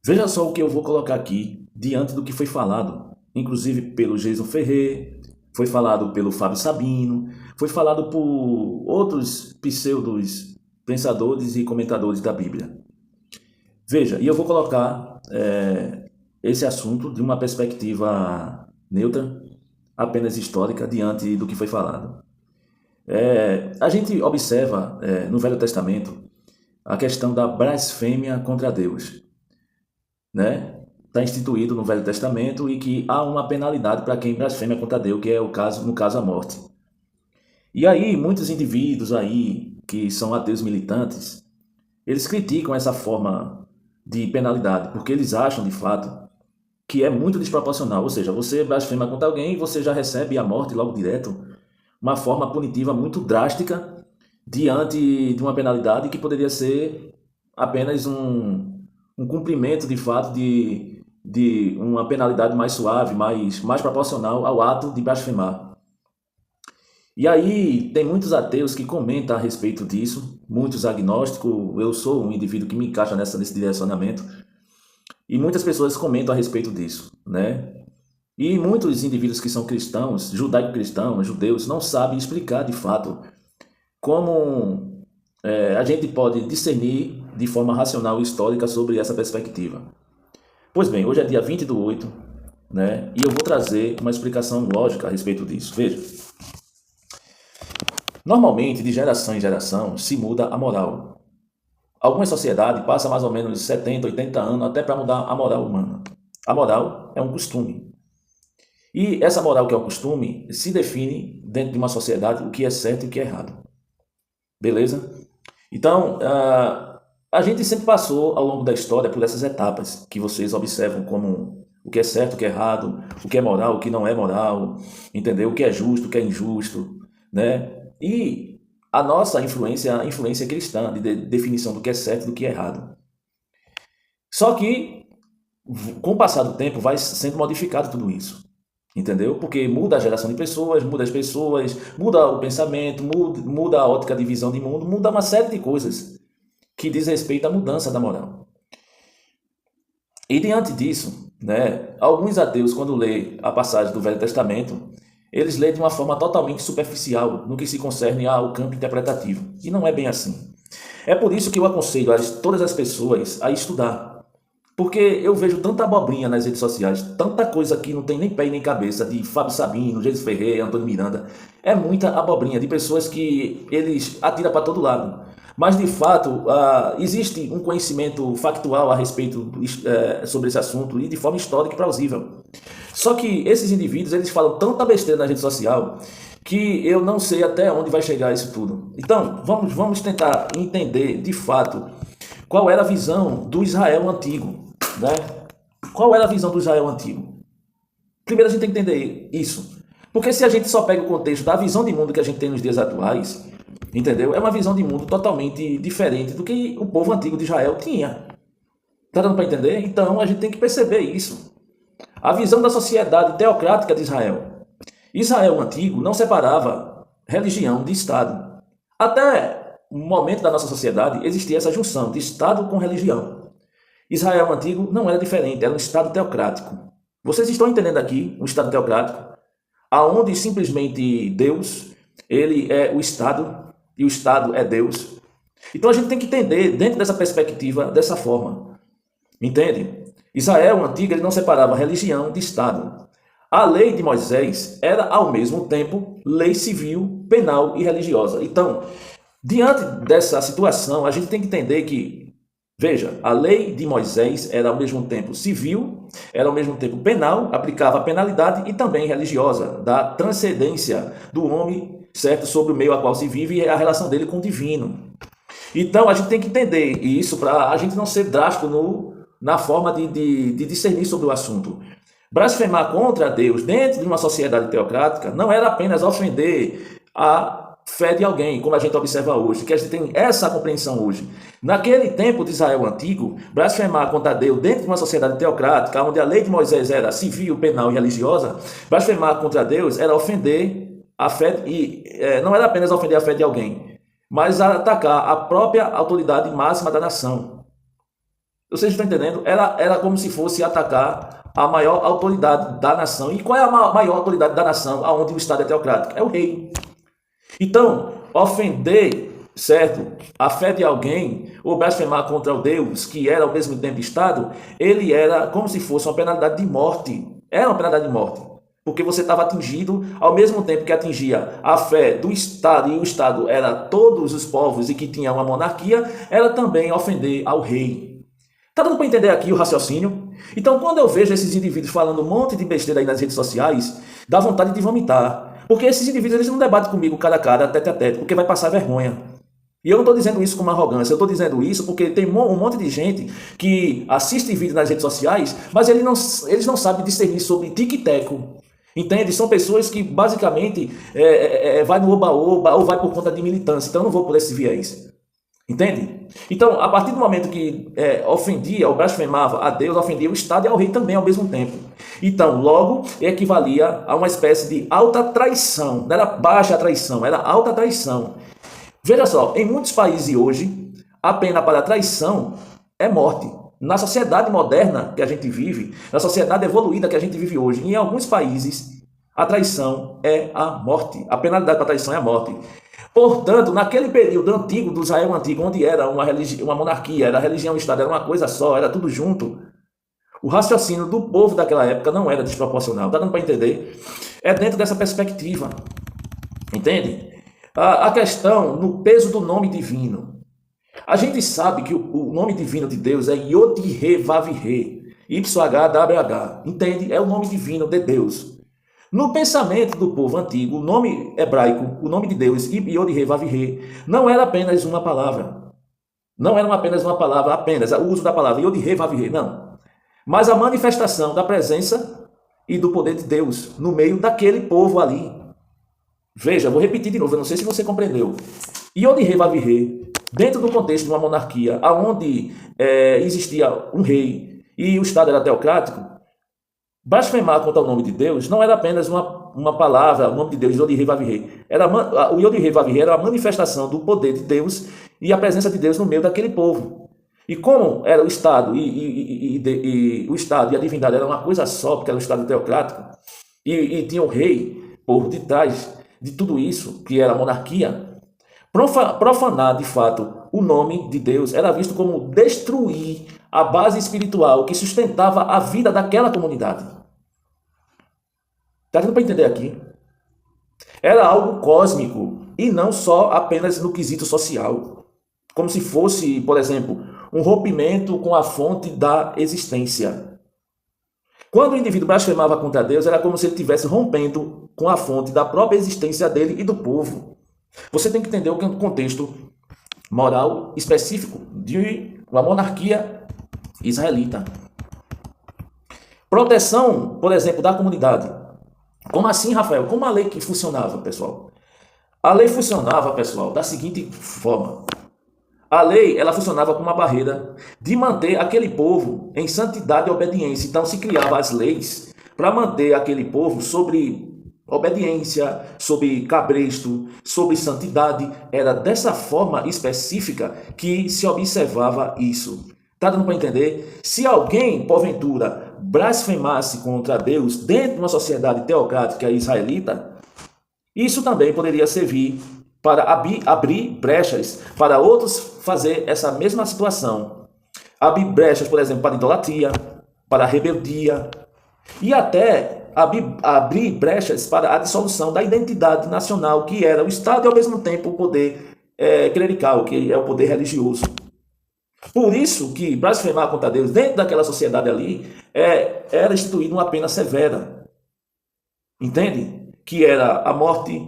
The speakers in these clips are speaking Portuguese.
Veja só o que eu vou colocar aqui diante do que foi falado, inclusive pelo Jason Ferrer, foi falado pelo Fábio Sabino, foi falado por outros pseudos pensadores e comentadores da Bíblia. Veja, e eu vou colocar esse assunto de uma perspectiva neutra, apenas histórica, diante do que foi falado. A gente observa no Velho Testamento a questão da blasfêmia contra Deus, né? Está instituído no Velho Testamento e que há uma penalidade para quem blasfema contra Deus, que é o caso, no caso, a morte. E aí, muitos indivíduos aí que são ateus militantes, eles criticam essa forma de penalidade, porque eles acham, de fato, que é muito desproporcional. Ou seja, você blasfema contra alguém e você já recebe a morte logo direto, uma forma punitiva muito drástica diante de uma penalidade que poderia ser apenas um cumprimento, de fato, de uma penalidade mais suave, mais proporcional ao ato de blasfemar. E aí tem muitos ateus que comentam a respeito disso, muitos agnósticos, eu sou um indivíduo que me encaixa nesse direcionamento, e muitas pessoas comentam a respeito disso, né? E muitos indivíduos que são cristãos, judaico-cristãos, judeus, não sabem explicar de fato como a gente pode discernir de forma racional e histórica sobre essa perspectiva. Pois bem, hoje é dia 20 do 8, né? E eu vou trazer uma explicação lógica a respeito disso. Veja, normalmente, de geração em geração, se muda a moral. Algumas sociedades passam mais ou menos 70, 80 anos até para mudar a moral humana. A moral é um costume. E essa moral que é um costume se define dentro de uma sociedade o que é certo e o que é errado. Beleza? Então, a gente sempre passou ao longo da história por essas etapas que vocês observam como o que é certo, o que é errado, o que é moral, o que não é moral, entendeu? O que é justo, o que é injusto, né? E a nossa influência, a influência cristã de definição do que é certo e do que é errado. Só que, com o passar do tempo, vai sendo modificado tudo isso. Entendeu? Porque muda a geração de pessoas, muda as pessoas, muda o pensamento, muda a ótica de visão de mundo, muda uma série de coisas que diz respeito à mudança da moral. E diante disso, né, alguns ateus, quando lê a passagem do Velho Testamento, eles lêem de uma forma totalmente superficial no que se concerne ao campo interpretativo. E não é bem assim. É por isso que eu aconselho todas as pessoas a estudar. Porque eu vejo tanta abobrinha nas redes sociais, tanta coisa que não tem nem pé nem cabeça, de Fábio Sabino, Jesus Ferreira, Antônio Miranda. É muita abobrinha de pessoas que eles atiram para todo lado. Mas, de fato, existe um conhecimento factual a respeito sobre esse assunto e de forma histórica e plausível. Só que esses indivíduos, eles falam tanta besteira na rede social que eu não sei até onde vai chegar isso tudo. Então, vamos tentar entender, de fato, qual era a visão do Israel antigo, né? Qual era a visão do Israel antigo? Primeiro a gente tem que entender isso. Porque se a gente só pega o contexto da visão de mundo que a gente tem nos dias atuais, entendeu? É uma visão de mundo totalmente diferente do que o povo antigo de Israel tinha. Tá dando para entender? Então a gente tem que perceber isso. A visão da sociedade teocrática de Israel. Israel antigo não separava religião de Estado. Até o momento da nossa sociedade existia essa junção de Estado com religião. Israel antigo não era diferente, era um Estado teocrático. Vocês estão entendendo aqui um Estado teocrático? Aonde simplesmente Deus, ele é o Estado e o Estado é Deus. Então a gente tem que entender dentro dessa perspectiva dessa forma. Entende? Israel antigo ele não separava religião de Estado. A lei de Moisés era ao mesmo tempo lei civil, penal e religiosa. Então, diante dessa situação, a gente tem que entender que, veja, a lei de Moisés era ao mesmo tempo civil, era ao mesmo tempo penal, aplicava a penalidade e também religiosa, da transcendência do homem, certo, sobre o meio a qual se vive e a relação dele com o divino. Então, a gente tem que entender isso para a gente não ser drástico na forma de discernir sobre o assunto. Blasfemar contra Deus dentro de uma sociedade teocrática não era apenas ofender a fé de alguém, como a gente observa hoje, que a gente tem essa compreensão hoje. Naquele tempo de Israel antigo, blasfemar contra Deus dentro de uma sociedade teocrática, onde a lei de Moisés era civil, penal e religiosa, blasfemar contra Deus era ofender a fé, e não era apenas ofender a fé de alguém, mas atacar a própria autoridade máxima da nação. Vocês estão entendendo? Era como se fosse atacar a maior autoridade da nação. E qual é a maior autoridade da nação onde o Estado é teocrático? É o rei. Então, ofender, certo, a fé de alguém, ou blasfemar contra o Deus, que era ao mesmo tempo Estado, ele era como se fosse uma penalidade de morte. Era uma penalidade de morte. Porque você estava atingido, ao mesmo tempo que atingia a fé do Estado, e o Estado era todos os povos e que tinha uma monarquia, era também ofender ao rei. Está dando para entender aqui o raciocínio? Então, quando eu vejo esses indivíduos falando um monte de besteira aí nas redes sociais, dá vontade de vomitar. Porque esses indivíduos, eles não debatem comigo cara a cara, tete a tete, porque vai passar vergonha. E eu não estou dizendo isso com uma arrogância, eu estou dizendo isso porque tem um monte de gente que assiste vídeos nas redes sociais, mas eles não sabem discernir sobre tic-teco. Entende? São pessoas que basicamente vai no oba-oba ou vai por conta de militância. Então eu não vou por esse viés. Entende? Então, a partir do momento que ofendia ou blasfemava a Deus, ofendia o Estado e ao rei também ao mesmo tempo. Então, logo, equivalia a uma espécie de alta traição. Não era baixa traição, era alta traição. Veja só, em muitos países hoje, a pena para traição é morte. Na sociedade moderna que a gente vive, na sociedade evoluída que a gente vive hoje, em alguns países, a traição é a morte. A penalidade para a traição é a morte. Portanto, naquele período antigo, do Israel antigo, onde era uma monarquia, era religião e Estado, era uma coisa só, era tudo junto, o raciocínio do povo daquela época não era desproporcional. Está dando para entender? É dentro dessa perspectiva. Entende? A questão no peso do nome divino. A gente sabe que o nome divino de Deus é Yod-He-Vav-He, YHWH. Entende? É o nome divino de Deus. No pensamento do povo antigo, o nome hebraico, o nome de Deus, Yod-He-Vav-He, não era apenas uma palavra. Não era apenas uma palavra, apenas o uso da palavra Yod-He-Vav-He, não. Mas a manifestação da presença e do poder de Deus no meio daquele povo ali. Veja, vou repetir de novo, eu não sei se você compreendeu. Yod-He-Vav-He, dentro do contexto de uma monarquia, onde existia um rei e o Estado era teocrático, blasfemar contra o nome de Deus não era apenas uma palavra, o nome de Deus, Yod-He-Vav-He. O Yod-He-Vav-He era a manifestação do poder de Deus e a presença de Deus no meio daquele povo. E como era o Estado e o Estado e a divindade era uma coisa só, porque era um Estado teocrático, e tinha o rei por detrás de tudo isso, que era a monarquia, profanar de fato o nome de Deus era visto como destruir a base espiritual que sustentava a vida daquela comunidade. Está dando para entender aqui? Era algo cósmico e não só apenas no quesito social. Como se fosse, por exemplo, um rompimento com a fonte da existência. Quando o indivíduo blasfemava contra Deus, era como se ele estivesse rompendo com a fonte da própria existência dele e do povo. Você tem que entender o contexto moral específico de uma monarquia israelita. Proteção, por exemplo, da comunidade. Como assim, Rafael? Como a lei que funcionava, pessoal? A lei funcionava, pessoal, da seguinte forma. A lei, ela funcionava como uma barreira de manter aquele povo em santidade e obediência. Então, se criava as leis para manter aquele povo sobre obediência, sobre cabresto, sobre santidade. Era dessa forma específica que se observava isso. Está dando para entender? Se alguém, porventura, blasfemasse contra Deus dentro de uma sociedade teocrática israelita, isso também poderia servir para abrir brechas para outros fazer essa mesma situação. Abrir brechas, por exemplo, para idolatria, para rebeldia e até abrir brechas para a dissolução da identidade nacional, que era o Estado e ao mesmo tempo o poder clerical, que é o poder religioso. Por isso que blasfemar contra Deus dentro daquela sociedade ali era instituído uma pena severa. Entende? Que era a morte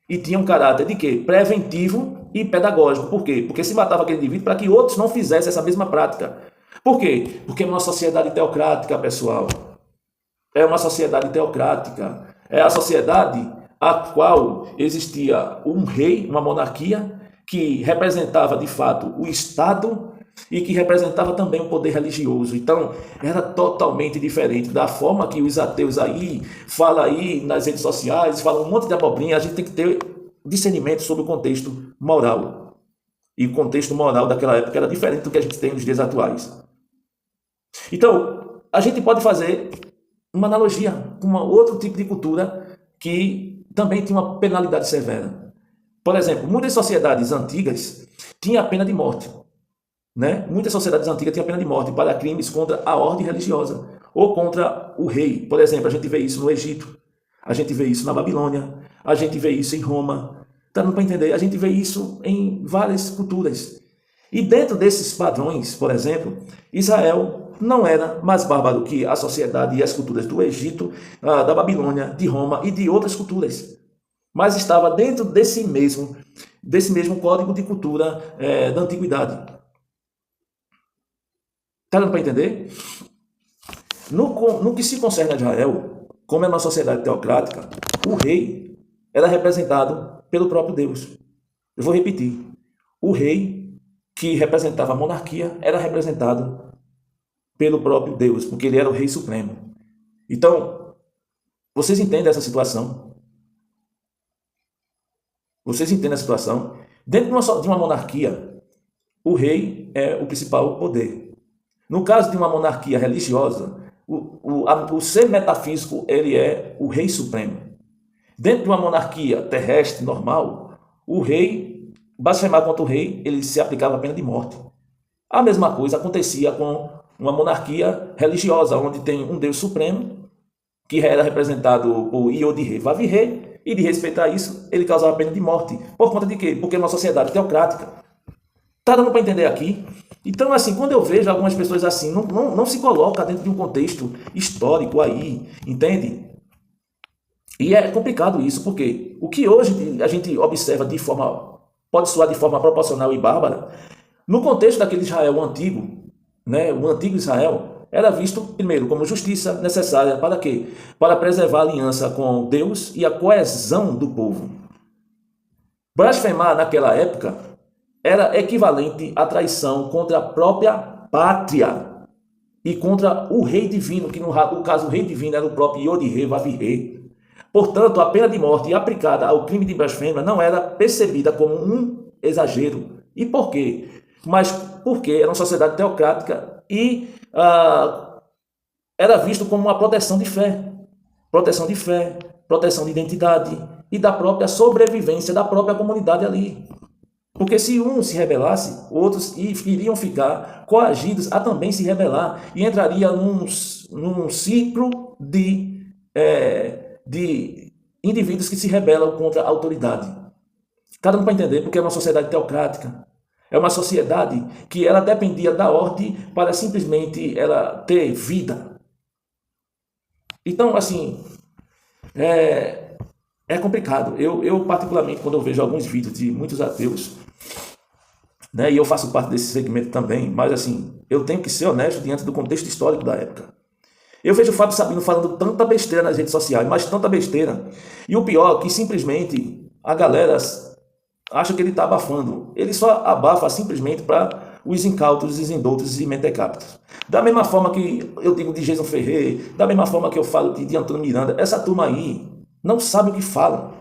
e tinha um caráter de quê? Preventivo e pedagógico. Por quê? Porque se matava aquele indivíduo para que outros não fizessem essa mesma prática. Por quê? Porque é uma sociedade teocrática, pessoal. É uma sociedade teocrática. É a sociedade a qual existia um rei, uma monarquia, que representava de fato o Estado e que representava também o poder religioso. Então, era totalmente diferente da forma que os ateus aí falam aí nas redes sociais, falam um monte de abobrinha. A gente tem que ter discernimento sobre o contexto moral. E o contexto moral daquela época era diferente do que a gente tem nos dias atuais. Então, a gente pode fazer uma analogia com outro tipo de cultura que também tinha uma penalidade severa. Por exemplo, muitas sociedades antigas tinham a pena de morte. Né? Muitas sociedades antigas tinham a pena de morte para crimes contra a ordem religiosa ou contra o rei. Por exemplo, a gente vê isso no Egito, a gente vê isso na Babilônia, a gente vê isso em Roma. Tá dando para entender? A gente vê isso em várias culturas. E dentro desses padrões, por exemplo, Israel não era mais bárbaro que a sociedade e as culturas do Egito, da Babilônia, de Roma e de outras culturas. Mas estava dentro desse mesmo código de cultura da antiguidade. Está dando para entender? No que se concerne a Israel, como é uma sociedade teocrática, o rei era representado pelo próprio Deus. Eu vou repetir. O rei, que representava a monarquia, era representado pelo próprio Deus, porque ele era o rei supremo. Então, vocês entendem essa situação? Vocês entendem a situação? Dentro de uma monarquia, o rei é o principal poder. No caso de uma monarquia religiosa, o ser metafísico ele é o rei supremo. Dentro de uma monarquia terrestre normal, o rei, blasfemar contra o rei, ele se aplicava a pena de morte. A mesma coisa acontecia com uma monarquia religiosa, onde tem um Deus supremo, que era representado por Iodhe Vavirê, e de respeitar isso, ele causava a pena de morte. Por conta de quê? Porque é uma sociedade teocrática. Está dando para entender aqui? Então, assim, quando eu vejo algumas pessoas assim, não se coloca dentro de um contexto histórico aí, entende? E é complicado isso, porque o que hoje a gente observa de forma, pode soar de forma proporcional e bárbara, no contexto daquele Israel antigo, né, o antigo Israel, era visto, primeiro, como justiça necessária para quê? Para preservar a aliança com Deus e a coesão do povo. Blasfemar naquela época era equivalente à traição contra a própria pátria e contra o rei divino, que no caso o rei divino era o próprio Iodhe Vavirê. Portanto, a pena de morte aplicada ao crime de blasfêmia não era percebida como um exagero. E por quê? Mas porque era uma sociedade teocrática e era visto como uma proteção de fé, proteção de identidade e da própria sobrevivência da própria comunidade ali. Porque se um se rebelasse, outros iriam ficar coagidos a também se rebelar e entraria num ciclo de indivíduos que se rebelam contra a autoridade. Está dando para entender? Porque é uma sociedade teocrática. É uma sociedade que ela dependia da ordem para simplesmente ela ter vida. Então, assim, é complicado. Eu, particularmente, quando eu vejo alguns vídeos de muitos ateus, né, e eu faço parte desse segmento também, mas assim, eu tenho que ser honesto diante do contexto histórico da época. Eu vejo o Fábio Sabino falando tanta besteira nas redes sociais, mas tanta besteira. E o pior é que simplesmente a galera acha que ele está abafando. Ele só abafa simplesmente para os incautos, os indoutos e mentecaptos. Da mesma forma que eu digo de Jason Ferreira, da mesma forma que eu falo de Antônio Miranda, essa turma aí não sabe o que falam.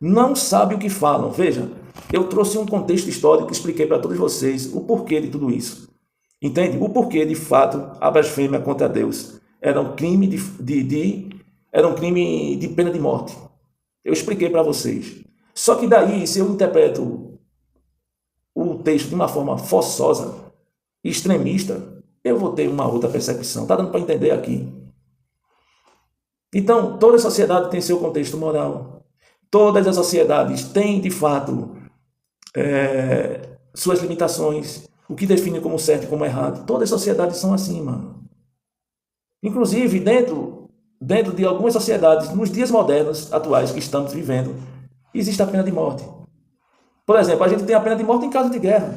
Não sabe o que falam. Veja, eu trouxe um contexto histórico, expliquei para todos vocês o porquê de tudo isso. Entende? O porquê, de fato, a blasfêmia contra Deus era um crime era um crime de pena de morte. Eu expliquei para vocês. Só que daí, se eu interpreto o texto de uma forma forçosa, extremista, eu vou ter uma outra percepção. Está dando para entender aqui? Então, toda sociedade tem seu contexto moral. Todas as sociedades têm, de fato, suas limitações, o que define como certo e como errado. Todas as sociedades são assim, mano. Inclusive, dentro de algumas sociedades, nos dias modernos, atuais que estamos vivendo, existe a pena de morte. Por exemplo, a gente tem a pena de morte em caso de guerra.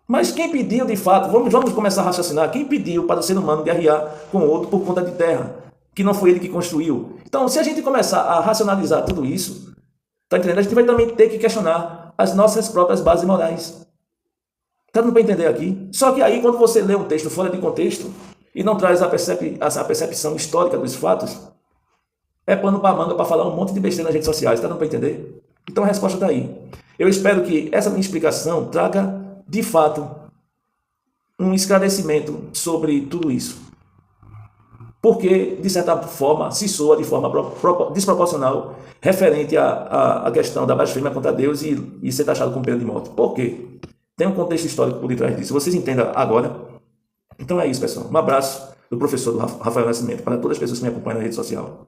Mas quem pediu, de fato, vamos começar a raciocinar, quem pediu para o ser humano guerrear com o outro por conta de terra, que não foi ele que construiu? Então, se a gente começar a racionalizar tudo isso, tá entendendo? A gente vai também ter que questionar as nossas próprias bases morais. Tá dando para entender aqui? Só que aí, quando você lê um texto fora de contexto e não traz a percepção histórica dos fatos, é pano para manga para falar um monte de besteira nas redes sociais. Tá dando para entender? Então a resposta está aí. Eu espero que essa minha explicação traga, de fato, um esclarecimento sobre tudo isso. Porque, de certa forma, se soa de forma desproporcional referente à questão da blasfêmia contra Deus e ser taxado com pena de morte. Por quê? Tem um contexto histórico por detrás disso. Vocês entendam agora. Então é isso, pessoal. Um abraço do professor Rafael Nascimento para todas as pessoas que me acompanham na rede social.